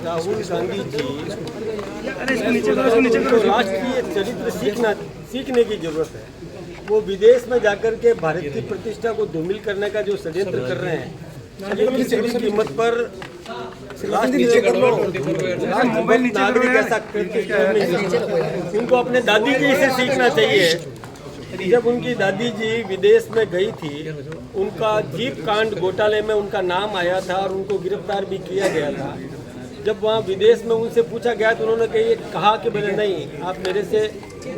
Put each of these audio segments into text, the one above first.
राहुल गांधी जी उनको राष्ट्रीय चरित्र सीखने की जरूरत है। वो विदेश में जाकर के भारत की प्रतिष्ठा को धूमिल करने का जो षड्यंत्र कर रहे हैं, किसी भी कीमत पर नागरिक ऐसा उनको अपने दादी जी से सीखना चाहिए। जब उनकी दादी जी विदेश में गई थी, उनका जीप कांड घोटाले में उनका नाम आया था और उनको गिरफ्तार भी किया गया था। जब वहाँ विदेश में उनसे पूछा गया तो उन्होंने कहा कि बोले नहीं, आप मेरे से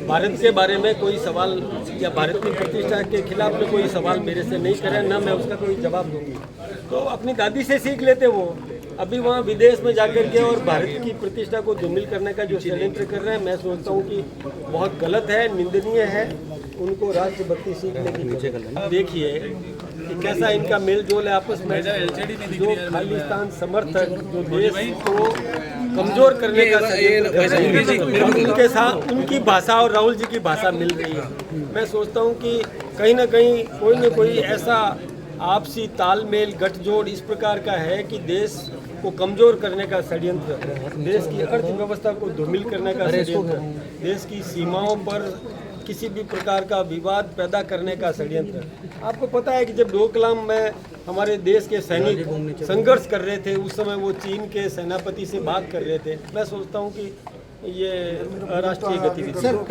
भारत के बारे में कोई सवाल या भारत की प्रतिष्ठा के खिलाफ में कोई सवाल मेरे से नहीं करें, ना मैं उसका कोई जवाब दूंगी। तो अपनी दादी से सीख लेते वो। अभी वहाँ विदेश में जाकर के और भारत की प्रतिष्ठा को धूमिल करने का जो षड्यंत्र कर रहे हैं, मैं सोचता हूँ कि बहुत गलत है, निंदनीय है। उनको राष्ट्रभक्ति सीखने की देखिए कि कैसा इनका मेल जोल है आपस में। जो खालिस्तान समर्थक जो देश को कमजोर करने का उनके साथ उनकी भाषा और राहुल जी की भाषा मिल रही है। मैं सोचता हूँ कि कहीं ना कहीं कोई न कोई ऐसा आपसी तालमेल गठजोड़ इस प्रकार का है कि देश को कमजोर करने का षड्यंत्र, देश की अर्थव्यवस्था को धूमिल करने का षड्यंत्र, देश की सीमाओं पर किसी भी प्रकार का विवाद पैदा करने का षड्यंत्र। आपको पता है कि जब डोकलाम में हमारे देश के सैनिक संघर्ष कर रहे थे, उस समय वो चीन के सेनापति से बात कर रहे थे। मैं सोचता हूँ कि ये अराष्ट्रीय गतिविधि